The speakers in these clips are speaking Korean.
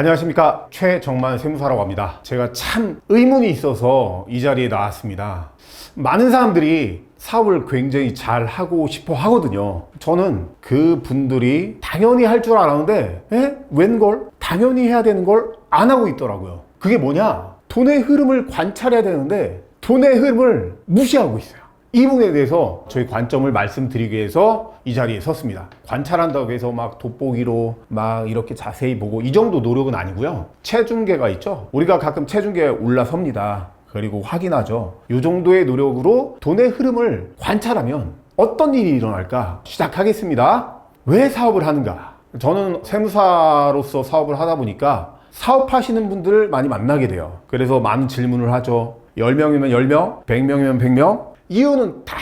안녕하십니까, 최정만 세무사라고 합니다. 제가 참 의문이 있어서 이 자리에 나왔습니다. 많은 사람들이 사업을 굉장히 잘 하고 싶어 하거든요. 저는 그 분들이 당연히 할 줄 알았는데 웬걸? 당연히 해야 되는 걸 안 하고 있더라고요. 그게 뭐냐? 돈의 흐름을 관찰해야 되는데 돈의 흐름을 무시하고 있어요. 이 부분에 대해서 저희 관점을 말씀드리기 위해서 이 자리에 섰습니다. 관찰한다고 해서 막 돋보기로 막 이렇게 자세히 보고 이 정도 노력은 아니고요. 체중계가 있죠. 우리가 가끔 체중계에 올라섭니다. 그리고 확인하죠. 이 정도의 노력으로 돈의 흐름을 관찰하면 어떤 일이 일어날까? 시작하겠습니다. 왜 사업을 하는가? 저는 세무사로서 사업을 하다 보니까 사업하시는 분들을 많이 만나게 돼요. 그래서 많은 질문을 하죠. 10명이면 10명, 100명이면 100명. 이유는 다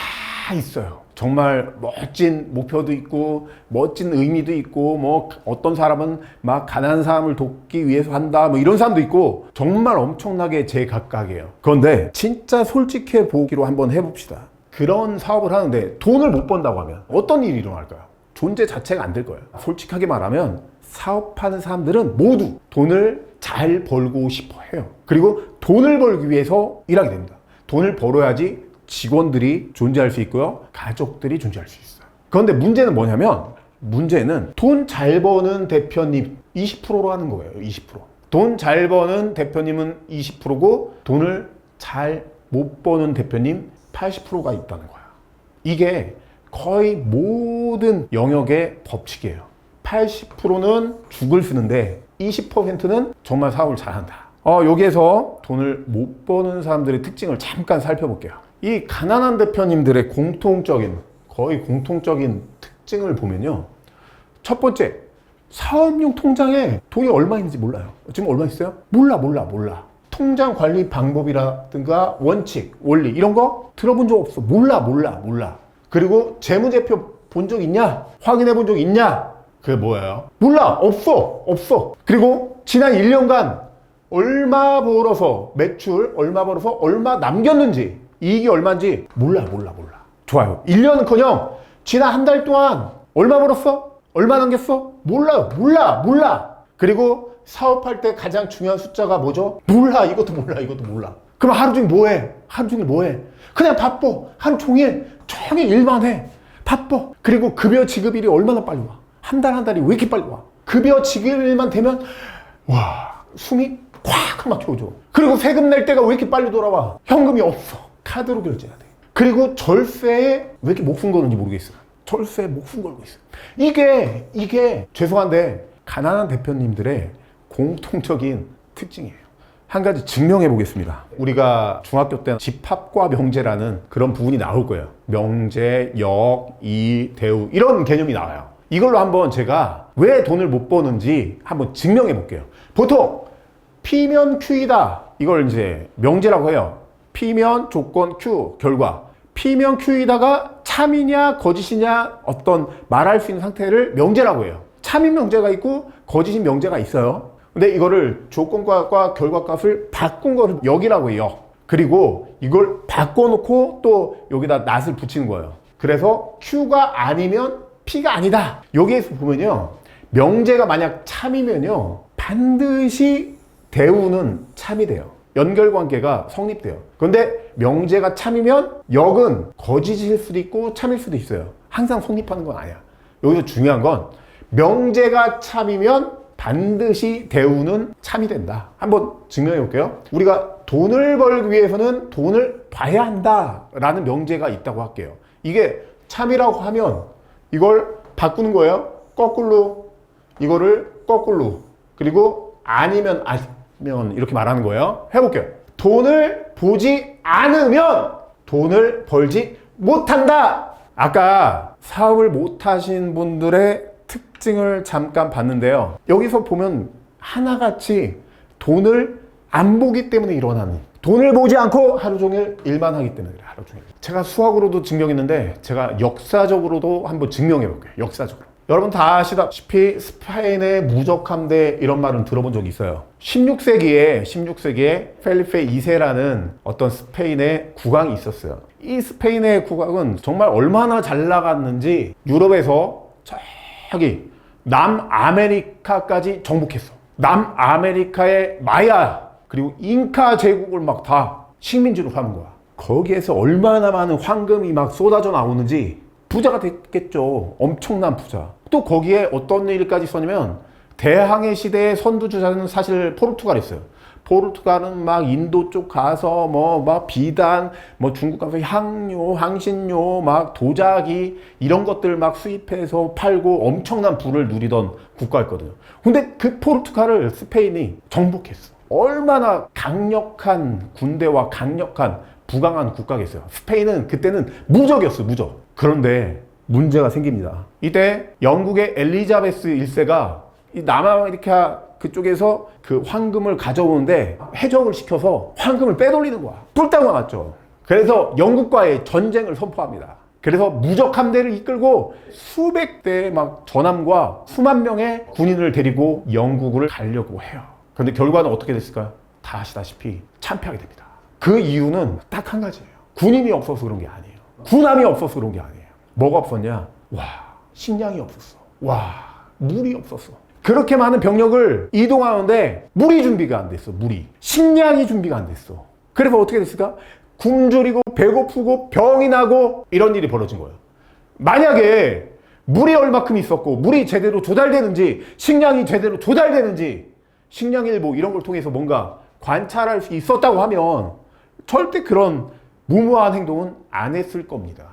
있어요. 정말 멋진 목표도 있고 멋진 의미도 있고 뭐 어떤 사람은 막 가난한 사람을 돕기 위해서 한다 뭐 이런 사람도 있고 정말 엄청나게 제각각이에요. 그런데 진짜 솔직해 보기로 한번 해봅시다. 그런 사업을 하는데 돈을 못 번다고 하면 어떤 일이 일어날까요? 존재 자체가 안 될 거예요. 솔직하게 말하면 사업하는 사람들은 모두 돈을 잘 벌고 싶어 해요. 그리고 돈을 벌기 위해서 일하게 됩니다. 돈을 벌어야지 직원들이 존재할 수 있고요. 가족들이 존재할 수 있어요. 그런데 문제는 뭐냐면 문제는 돈 잘 버는 대표님 20%로 하는 거예요. 20%. 돈 잘 버는 대표님은 20%고 돈을 잘 못 버는 대표님 80%가 있다는 거야. 이게 거의 모든 영역의 법칙이에요. 80%는 죽을 쓰는데 20%는 정말 사업을 잘한다. 여기에서 돈을 못 버는 사람들의 특징을 잠깐 살펴볼게요. 이 가난한 대표님들의 거의 공통적인 특징을 보면요. 첫 번째, 사업용 통장에 돈이 얼마 있는지 몰라요. 지금 얼마 있어요? 몰라. 통장 관리 방법이라든가 원칙, 원리 이런 거 들어본 적 없어. 몰라. 그리고 재무제표 본 적 있냐? 확인해 본 적 있냐? 그게 뭐예요? 몰라. 없어. 그리고 지난 1년간 얼마 벌어서 매출 얼마 벌어서 얼마 남겼는지 이익이 얼마인지 몰라. 좋아요. 1년은커녕 지난 한 달 동안 얼마 벌었어? 얼마 남겼어? 몰라. 그리고 사업할 때 가장 중요한 숫자가 뭐죠? 몰라. 이것도 몰라. 그럼 하루 종일 뭐해? 그냥 바빠. 하루 종일 일만 해. 바빠. 그리고 급여 지급일이 얼마나 빨리 와? 한 달이 왜 이렇게 빨리 와? 급여 지급일만 되면 와, 숨이 콱 막혀오죠. 그리고 세금 낼 때가 왜 이렇게 빨리 돌아와? 현금이 없어. 카드로 결제해야 돼. 그리고 절세에 왜 이렇게 목숨 거는지 모르겠어요. 절세에 목숨 걸고 있어요. 이게 죄송한데 가난한 대표님들의 공통적인 특징이에요. 한 가지 증명해 보겠습니다. 우리가 중학교 때 집합과 명제라는 그런 부분이 나올 거예요. 명제, 역, 이, 대우 이런 개념이 나와요. 이걸로 한번 제가 왜 돈을 못 버는지 한번 증명해 볼게요. 보통 P면 Q이다. 이걸 이제 명제라고 해요. P면 조건, Q 결과. P면 Q이다가 참이냐 거짓이냐 어떤 말할 수 있는 상태를 명제라고 해요. 참인 명제가 있고 거짓인 명제가 있어요. 근데 이거를 조건과 결과값을 바꾼 거를 역이라고 해요. 그리고 이걸 바꿔놓고 또 여기다 낫을 붙이는 거예요. 그래서 Q가 아니면 P가 아니다. 여기에서 보면요. 명제가 만약 참이면요. 반드시 대우는 참이 돼요. 연결관계가 성립돼요. 그런데 명제가 참이면 역은 거짓일 수도 있고 참일 수도 있어요. 항상 성립하는 건 아니야. 여기서 중요한 건 명제가 참이면 반드시 대우는 참이 된다. 한번 증명해 볼게요. 우리가 돈을 벌기 위해서는 돈을 봐야 한다라는 명제가 있다고 할게요. 이게 참이라고 하면 이걸 바꾸는 거예요. 거꾸로. 이거를 거꾸로. 그리고 아니면 이렇게 말하는 거예요. 해볼게요. 돈을 보지 않으면 돈을 벌지 못한다. 아까 사업을 못하신 분들의 특징을 잠깐 봤는데요. 여기서 보면 하나같이 돈을 안 보기 때문에 일어나는, 돈을 보지 않고 하루 종일 일만 하기 때문에 그래요. 하루 종일. 제가 수학으로도 증명했는데 제가 역사적으로도 한번 증명해 볼게요. 역사적으로. 여러분 다 아시다시피 스페인의 무적함대 이런 말은 들어본 적이 있어요. 16세기에 펠리페 2세라는 어떤 스페인의 국왕이 있었어요. 이 스페인의 국왕은 정말 얼마나 잘 나갔는지 유럽에서 저기 남아메리카까지 정복했어. 남아메리카의 마야 그리고 잉카 제국을 막 다 식민지로 삼은 거야. 거기에서 얼마나 많은 황금이 막 쏟아져 나오는지 부자가 됐겠죠. 엄청난 부자. 또 거기에 어떤 일까지 있었냐면 대항해 시대의 선두주자는 사실 포르투갈이었어요. 포르투갈은 막 인도 쪽 가서 뭐 막 비단, 뭐 중국 가서 향료, 향신료, 막 도자기 이런 것들 막 수입해서 팔고 엄청난 부를 누리던 국가였거든요. 근데 그 포르투갈을 스페인이 정복했어. 얼마나 강력한 군대와 강력한 부강한 국가겠어요. 스페인은 그때는 무적이었어요, 무적. 그런데 문제가 생깁니다. 이때 영국의 엘리자베스 1세가 이 남아메리카 그쪽에서 그 황금을 가져오는데 해적을 시켜서 황금을 빼돌리는 거야. 뚫다가 맞죠. 그래서 영국과의 전쟁을 선포합니다. 그래서 무적 함대를 이끌고 수백 대의 막 전함과 수만 명의 군인을 데리고 영국을 가려고 해요. 그런데 결과는 어떻게 됐을까요? 다 아시다시피 참패하게 됩니다. 그 이유는 딱 한 가지예요. 군인이 없어서 그런 게 아니에요. 군함이 없어서 그런 게 아니에요. 뭐가 없었냐? 와, 식량이 없었어. 와, 물이 없었어. 그렇게 많은 병력을 이동하는데 물이 준비가 안 됐어. 물이. 식량이 준비가 안 됐어. 그래서 어떻게 됐을까? 굶주리고 배고프고 병이 나고 이런 일이 벌어진 거예요. 만약에 물이 얼마큼 있었고 물이 제대로 조달되는지 식량이 제대로 조달되는지 식량일보 이런 걸 통해서 뭔가 관찰할 수 있었다고 하면 절대 그런 무모한 행동은 안 했을 겁니다.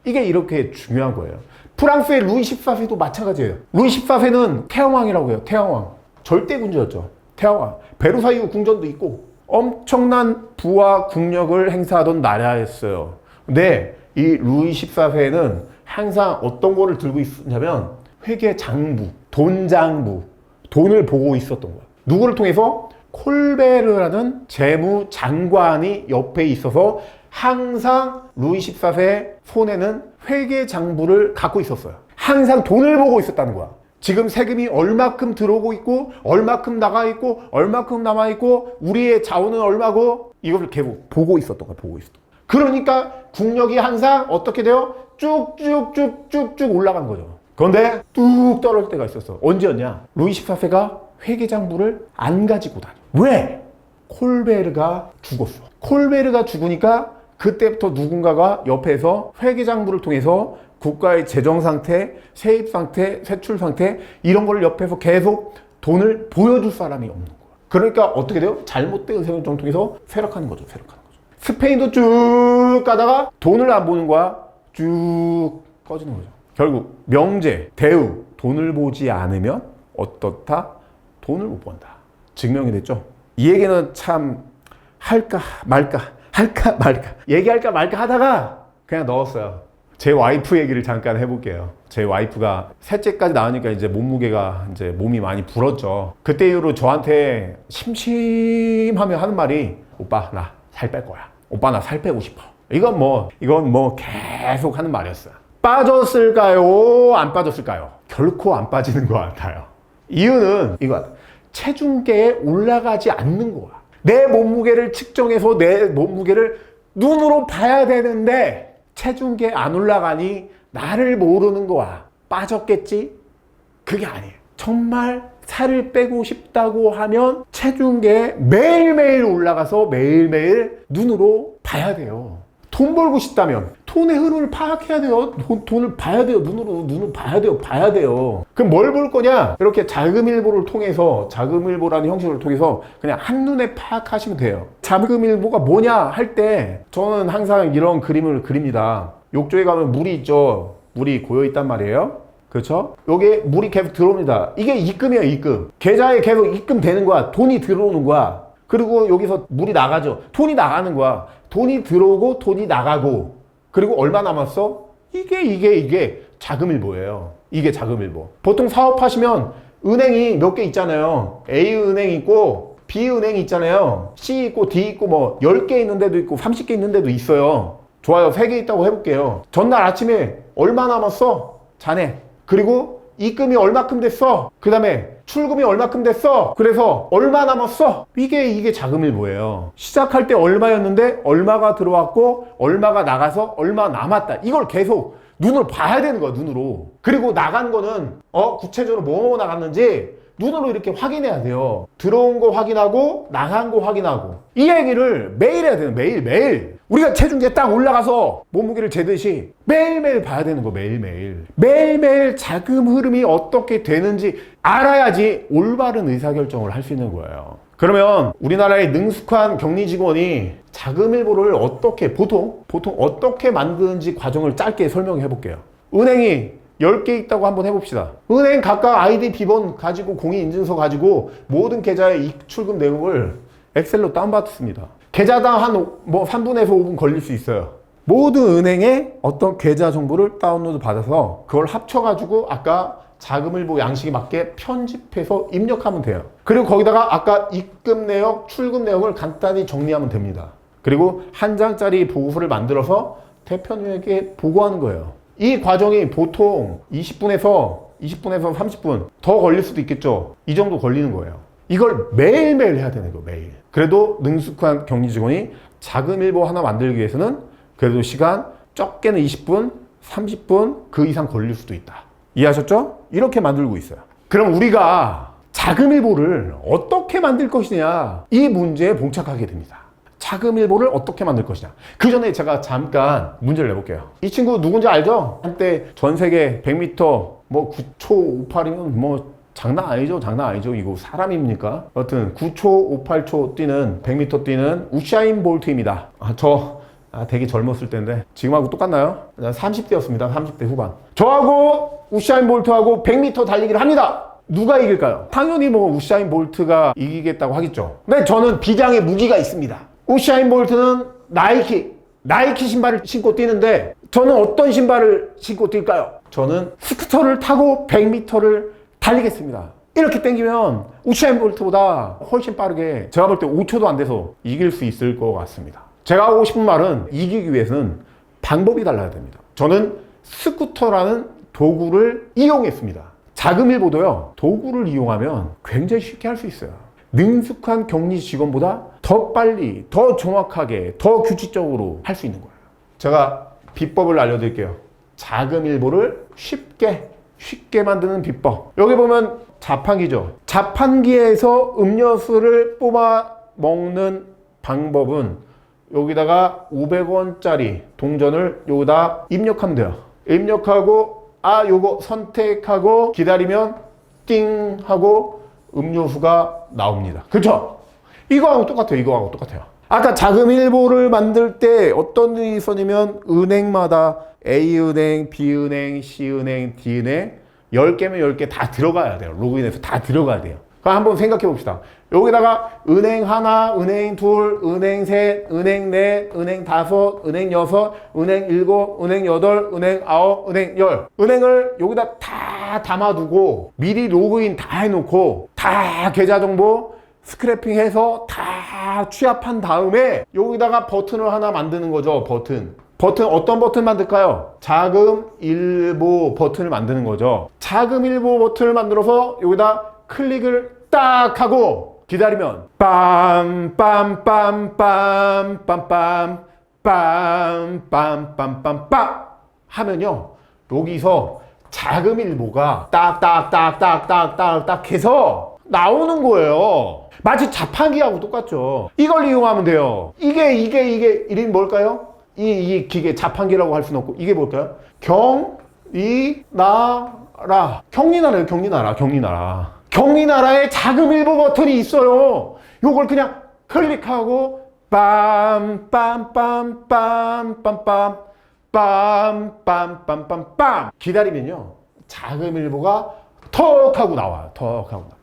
이게 이렇게 중요한 거예요. 프랑스의 루이 14세도 마찬가지예요. 루이 14세는 태양왕이라고 해요. 태양왕. 절대군주였죠. 태양왕. 베르사유 궁전도 있고 엄청난 부와 국력을 행사하던 나라였어요. 근데 이 루이 14세는 항상 어떤 거를 들고 있었냐면 회계장부, 돈장부, 돈을 보고 있었던 거예요. 누구를 통해서? 콜베르라는 재무장관이 옆에 있어서 항상 루이 14세 손에는 회계장부를 갖고 있었어요. 항상 돈을 보고 있었다는 거야. 지금 세금이 얼마큼 들어오고 있고 얼마큼 나가 있고 얼마큼 남아 있고 우리의 자원은 얼마고 이걸 계속 보고 있었던 거야. 보고 있었던 거야. 그러니까 국력이 항상 어떻게 돼요? 쭉쭉쭉쭉쭉 올라간 거죠. 그런데 뚝 떨어질 때가 있었어. 언제였냐? 루이 14세가 회계장부를 안 가지고 다녀. 왜? 콜베르가 죽었어. 콜베르가 죽으니까 그때부터 누군가가 옆에서 회계장부를 통해서 국가의 재정 상태, 세입 상태, 세출 상태 이런 걸 옆에서 계속 돈을 보여줄 사람이 없는 거야. 그러니까 어떻게 돼요? 잘못된 재정을 통해서 쇠락하는 거죠. 쇠락하는 거죠. 스페인도 쭉 가다가 돈을 안 보는 거야. 쭉 꺼지는 거죠. 결국 명제, 대우, 돈을 보지 않으면 어떻다? 돈을 못 번다. 증명이 됐죠. 이 얘기는 참 할까 말까 얘기할까 말까 하다가 그냥 넣었어요. 제 와이프 얘기를 잠깐 해볼게요. 제 와이프가 셋째까지 나으니까 이제 몸무게가 이제 몸이 많이 불었죠. 그때 이후로 저한테 심심하면 하는 말이 오빠 나 살 뺄 거야. 오빠 나 살 빼고 싶어. 이건 뭐 계속 하는 말이었어요. 빠졌을까요? 안 빠졌을까요? 결코 안 빠지는 것 같아요. 이유는 이거 체중계에 올라가지 않는 거야. 내 몸무게를 측정해서 내 몸무게를 눈으로 봐야 되는데 체중계에 안 올라가니 나를 모르는 거야. 빠졌겠지? 그게 아니에요. 정말 살을 빼고 싶다고 하면 체중계에 매일매일 올라가서 매일매일 눈으로 봐야 돼요. 돈 벌고 싶다면 돈의 흐름을 파악해야 돼요. 돈을 봐야 돼요. 눈을 봐야 돼요. 그럼 뭘 볼 거냐? 이렇게 자금일보를 통해서, 자금일보라는 형식을 통해서 그냥 한눈에 파악하시면 돼요. 자금일보가 뭐냐 할 때 저는 항상 이런 그림을 그립니다. 욕조에 가면 물이 있죠. 물이 고여 있단 말이에요. 그렇죠? 여기에 물이 계속 들어옵니다. 이게 입금이에요, 입금. 계좌에 계속 입금되는 거야. 돈이 들어오는 거야. 그리고 여기서 물이 나가죠. 돈이 나가는 거야. 돈이 들어오고 돈이 나가고. 그리고 얼마 남았어? 이게 자금일보예요. 이게 자금일보. 보통 사업하시면 은행이 몇 개 있잖아요. A은행 있고 B은행 있잖아요. C 있고 D 있고 뭐 10개 있는 데도 있고 30개 있는 데도 있어요. 좋아요. 3개 있다고 해볼게요. 전날 아침에 얼마 남았어? 자네. 그리고 입금이 얼마큼 됐어? 그 다음에 출금이 얼마큼 됐어? 그래서 얼마 남았어? 이게 자금일보예요. 시작할 때 얼마였는데 얼마가 들어왔고 얼마가 나가서 얼마 남았다. 이걸 계속 눈으로 봐야 되는 거야, 눈으로. 그리고 나간 거는 구체적으로 뭐 나갔는지 눈으로 이렇게 확인해야 돼요. 들어온 거 확인하고 나간 거 확인하고 이 얘기를 매일 해야 돼요. 매일 우리가 체중계 딱 올라가서 몸무게를 재듯이 매일매일 봐야 되는 거. 매일매일 자금 흐름이 어떻게 되는지 알아야지 올바른 의사결정을 할 수 있는 거예요. 그러면 우리나라의 능숙한 격리 직원이 자금일보를 어떻게 보통 어떻게 만드는지 과정을 짧게 설명해 볼게요. 은행이 10개 있다고 한번 해봅시다. 은행 각각 아이디 비번 가지고 공인인증서 가지고 모든 계좌의 입출금 내역을 엑셀로 다운받습니다. 계좌당 한 3분에서 5분 걸릴 수 있어요. 모든 은행의 어떤 계좌 정보를 다운로드 받아서 그걸 합쳐가지고 아까 자금일보 양식에 맞게 편집해서 입력하면 돼요. 그리고 거기다가 아까 입금 내역, 출금 내역을 간단히 정리하면 됩니다. 그리고 한 장짜리 보고서를 만들어서 대표님에게 보고하는 거예요. 이 과정이 보통 20분에서 30분 더 걸릴 수도 있겠죠. 이 정도 걸리는 거예요. 이걸 매일매일 해야 되는 거예요. 매일. 그래도 능숙한 격리 직원이 자금일보 하나 만들기 위해서는 그래도 시간 적게는 20분, 30분 그 이상 걸릴 수도 있다. 이해하셨죠? 이렇게 만들고 있어요. 그럼 우리가 자금일보를 어떻게 만들 것이냐, 이 문제에 봉착하게 됩니다. 자금일보를 어떻게 만들 것이냐. 그 전에 제가 잠깐 문제를 내볼게요. 이 친구 누군지 알죠? 한때 전 세계 100m 9초 58이면 장난 아니죠. 이거 사람입니까? 여튼 9초 58초 뛰는 100m 뛰는 우샤인 볼트입니다. 저 되게 젊었을 때인데 지금하고 똑같나요? 30대였습니다. 30대 후반. 저하고 우샤인 볼트하고 100m 달리기를 합니다. 누가 이길까요? 당연히 우샤인 볼트가 이기겠다고 하겠죠. 근데 저는 비장의 무기가 있습니다. 우샤인 볼트는 나이키 신발을 신고 뛰는데 저는 어떤 신발을 신고 뛸까요? 저는 스쿠터를 타고 100m를 달리겠습니다. 이렇게 땡기면 우샤인 볼트보다 훨씬 빠르게 제가 볼 때 5초도 안 돼서 이길 수 있을 것 같습니다. 제가 하고 싶은 말은 이기기 위해서는 방법이 달라야 됩니다. 저는 스쿠터라는 도구를 이용했습니다. 자금일보도요, 도구를 이용하면 굉장히 쉽게 할 수 있어요. 능숙한 격리 직원보다 더 빨리, 더 정확하게, 더 규칙적으로 할 수 있는 거예요. 제가 비법을 알려드릴게요. 자금일보를 쉽게 만드는 비법. 여기 보면 자판기죠. 자판기에서 음료수를 뽑아 먹는 방법은 여기다가 500원짜리 동전을 여기다 입력하면 돼요. 입력하고 요거 선택하고 기다리면 띵 하고 음료수가 나옵니다. 그렇죠? 이거하고 똑같아요. 아까 자금일보를 만들 때 어떤 일이 있었냐면 은행마다 A은행, B은행, C은행, D은행 10개면 10개 다 들어가야 돼요. 로그인해서 다 들어가야 돼요. 그럼 한번 생각해 봅시다. 여기다가 은행 하나, 은행 둘, 은행 셋, 은행 넷, 은행 다섯, 은행 여섯, 은행 일곱, 은행 여덟, 은행 아홉, 은행 열. 은행을 여기다 다 담아두고 미리 로그인 다 해놓고 다 계좌 정보 스크래핑해서 다 취합한 다음에 여기다가 버튼을 하나 만드는 거죠. 버튼 어떤 버튼 만들까요? 자금일보 버튼을 만드는 거죠. 자금일보 버튼을 만들어서 여기다 클릭을 딱 하고 기다리면 빰빰빰빰빰빰빰빰빰빰빰 하면요, 여기서 자금일보가 딱딱딱딱딱딱 해서 나오는 거예요. 마치 자판기하고 똑같죠. 이걸 이용하면 돼요. 이게 이름이 뭘까요? 이 기계 자판기라고 할 수는 없고 이게 뭘까요? 경리나라에 자금일보 버튼이 있어요. 요걸 그냥 클릭하고 빰빰빰빰빰빰빰빰빰빰 기다리면요, 자금일보가 턱 하고 나와요.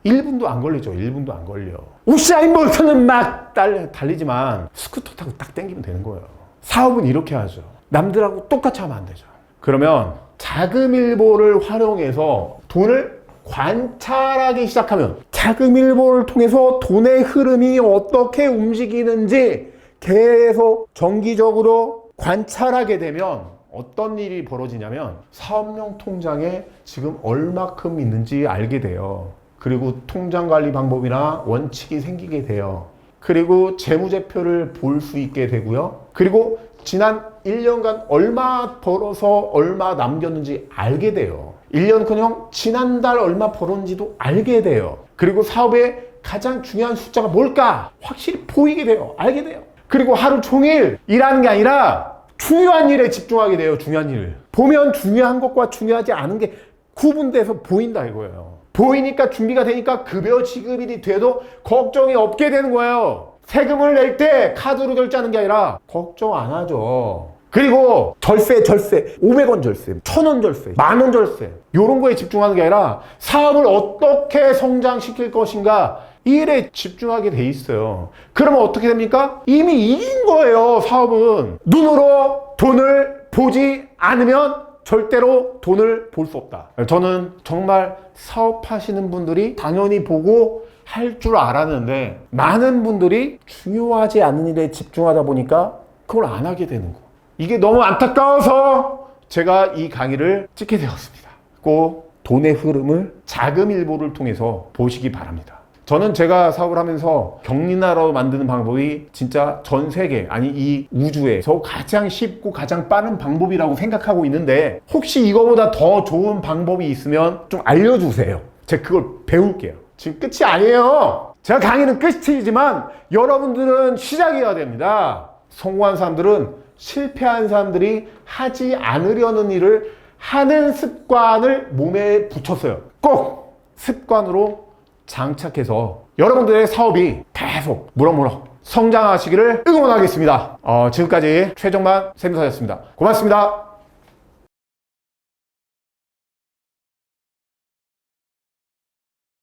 1분도 안 걸리죠. 1분도 안 걸려. 우샤인 볼트는 막 달리지만 스쿠터 타고 딱 땡기면 되는 거예요. 사업은 이렇게 하죠. 남들하고 똑같이 하면 안 되죠. 그러면 자금일보를 활용해서 돈을 관찰하기 시작하면 자금일보를 통해서 돈의 흐름이 어떻게 움직이는지 계속 정기적으로 관찰하게 되면 어떤 일이 벌어지냐면 사업용 통장에 지금 얼마큼 있는지 알게 돼요. 그리고 통장 관리 방법이나 원칙이 생기게 돼요. 그리고 재무제표를 볼 수 있게 되고요. 그리고 지난 1년간 얼마 벌어서 얼마 남겼는지 알게 돼요. 1년커녕 지난달 얼마 벌었는지도 알게 돼요. 그리고 사업의 가장 중요한 숫자가 뭘까? 확실히 보이게 돼요. 알게 돼요. 그리고 하루 종일 일하는 게 아니라 중요한 일에 집중하게 돼요. 중요한 일. 보면 중요한 것과 중요하지 않은 게 구분돼서 보인다 이거예요. 보이니까 준비가 되니까 급여 지급일이 돼도 걱정이 없게 되는 거예요. 세금을 낼 때 카드로 결제하는 게 아니라 걱정 안 하죠. 그리고 절세 500원 절세 1000원 절세 10,000원 절세 이런 거에 집중하는 게 아니라 사업을 어떻게 성장시킬 것인가 이 일에 집중하게 돼 있어요. 그러면 어떻게 됩니까? 이미 이긴 거예요. 사업은 눈으로 돈을 보지 않으면 절대로 돈을 볼 수 없다. 저는 정말 사업하시는 분들이 당연히 보고 할 줄 알았는데 많은 분들이 중요하지 않은 일에 집중하다 보니까 그걸 안 하게 되는 거. 이게 너무 안타까워서 제가 이 강의를 찍게 되었습니다. 꼭 돈의 흐름을 자금일보를 통해서 보시기 바랍니다. 저는 제가 사업을 하면서 경리나라로 만드는 방법이 진짜 전 세계, 아니 이 우주에서 가장 쉽고 가장 빠른 방법이라고 생각하고 있는데 혹시 이거보다 더 좋은 방법이 있으면 좀 알려주세요. 제가 그걸 배울게요. 지금 끝이 아니에요. 제가 강의는 끝이지만 여러분들은 시작해야 됩니다. 성공한 사람들은 실패한 사람들이 하지 않으려는 일을 하는 습관을 몸에 붙였어요. 꼭 습관으로 장착해서 여러분들의 사업이 계속 무럭무럭 성장하시기를 응원하겠습니다. 지금까지 최정만 샘사였습니다. 고맙습니다.